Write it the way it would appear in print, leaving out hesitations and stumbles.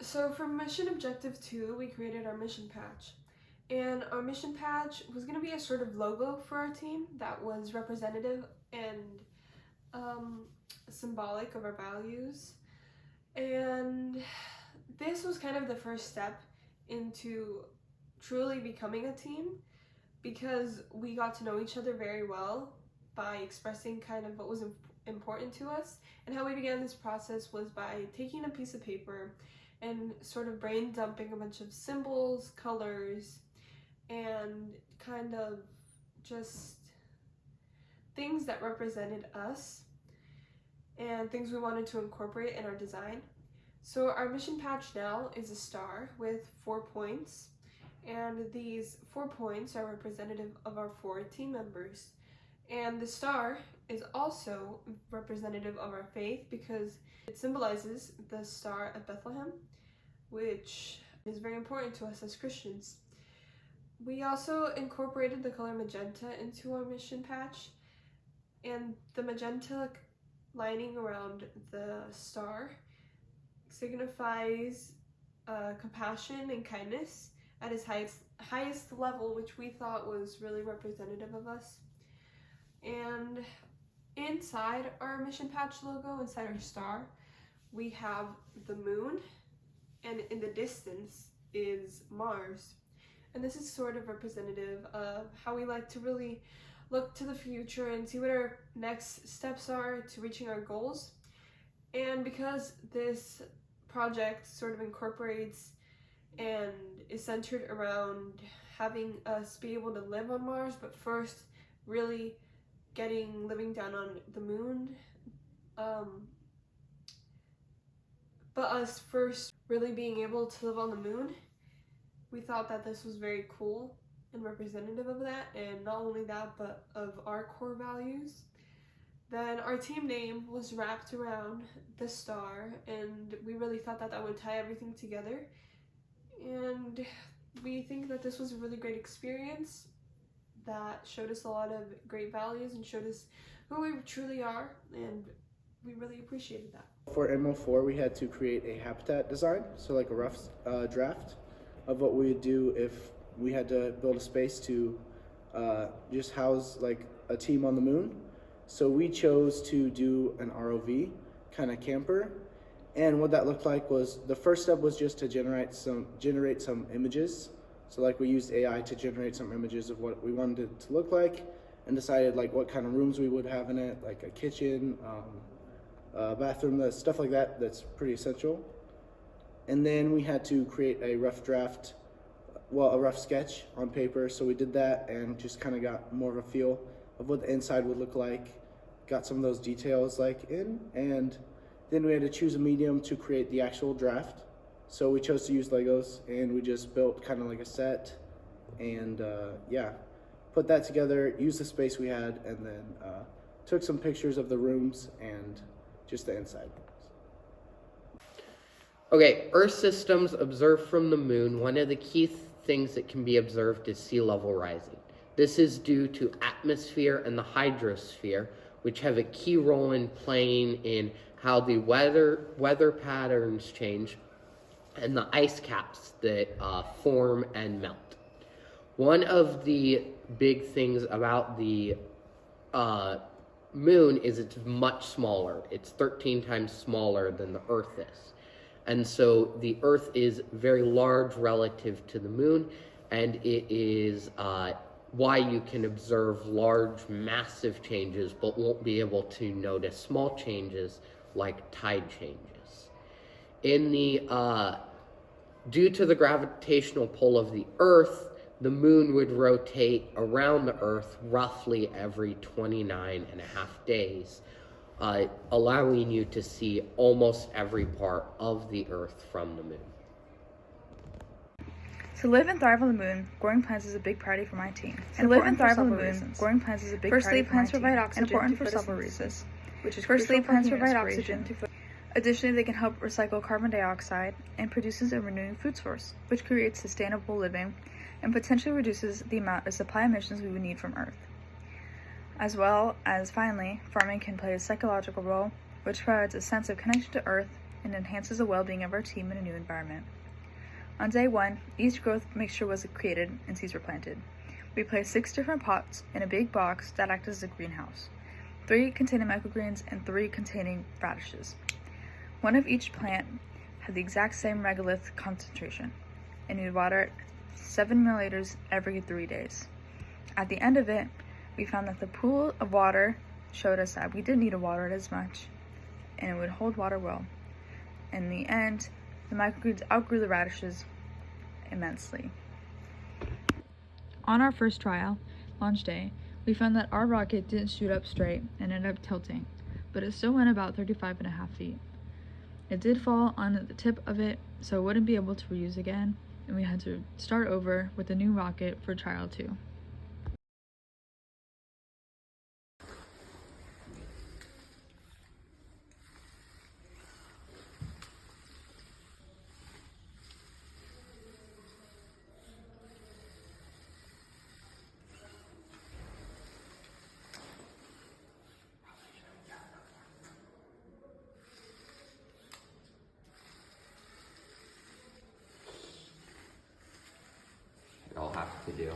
So for mission objective 2, we created our mission patch. And our mission patch was going to be a sort of logo for our team that was representative and symbolic of our values. And this was kind of the first step into truly becoming a team, because we got to know each other very well by expressing kind of what was important to us. And how we began this process was by taking a piece of paper and sort of brain dumping a bunch of symbols, colors, and kind of just things that represented us and things we wanted to incorporate in our design. So our mission patch now is a star with 4 points, and these 4 points are representative of our 4 team members. And the star is also representative of our faith because it symbolizes the Star of Bethlehem, which is very important to us as Christians. We also incorporated the color magenta into our mission patch, and the magenta lining around the star signifies compassion and kindness at its highest level, which we thought was really representative of us. And inside our mission patch logo, inside our star, we have the moon, and in the distance is Mars. And this is sort of representative of how we like to really look to the future and see what our next steps are to reaching our goals. And because this project sort of incorporates and is centered around having us be able to live on Mars, but first really living down on the moon, but us first really being able to live on the moon, we thought that this was very cool and representative of that, and not only that, but of our core values. Then our team name was wrapped around the star, and we really thought that that would tie everything together. And we think that this was a really great experience that showed us a lot of great values and showed us who we truly are, and we really appreciated that. For MO4, we had to create a habitat design, so like a rough draft of what we would do if we had to build a space to just house like a team on the moon. So we chose to do an ROV kind of camper, and what that looked like was the first step was just to generate some images. So like we used AI to generate some images of what we wanted it to look like, and decided like what kind of rooms we would have in it, like a kitchen, bathroom, stuff like that. That's pretty essential. And then we had to create a rough draft, a rough sketch on paper. So we did that and just kind of got more of a feel of what the inside would look like, got some of those details and then we had to choose a medium to create the actual draft. So we chose to use Legos, and we just built kind of like a set, and put that together, used the space we had, and then took some pictures of the rooms and just the inside. Okay, Earth systems observed from the moon. One of the key things that can be observed is sea level rising. This is due to atmosphere and the hydrosphere, which have a key role in playing in how the weather patterns change and the ice caps that form and melt. One of the big things about the moon is it's much smaller. It's 13 times smaller than the Earth is. And so the Earth is very large relative to the moon, and it is why you can observe large, massive changes, but won't be able to notice small changes like tide changes. In the due to the gravitational pull of the Earth, the moon would rotate around the Earth roughly every 29 and a half days, allowing you to see almost every part of the Earth from the moon. To live and thrive on the moon, growing plants is a big priority for my team. Growing plants provide oxygen for several reasons. Plants provide oxygen. Additionally, they can help recycle carbon dioxide and produces a renewing food source, which creates sustainable living and potentially reduces the amount of supply emissions we would need from Earth. As well as, finally, farming can play a psychological role, which provides a sense of connection to Earth and enhances the well-being of our team in a new environment. On day 1, each growth mixture was created and seeds were planted. We placed 6 different pots in a big box that acted as a greenhouse, 3 containing microgreens and 3 containing radishes. One of each plant had the exact same regolith concentration, and we would water it 7 milliliters every 3 days. At the end of it, we found that the pool of water showed us that we didn't need to water it as much, and it would hold water well. In the end, the microgreens outgrew the radishes immensely. On our first trial, launch day, we found that our rocket didn't shoot up straight and ended up tilting, but it still went about 35.5 feet. It did fall on the tip of it, so it wouldn't be able to reuse again, and we had to start over with a new rocket for trial 2. I'll have to do.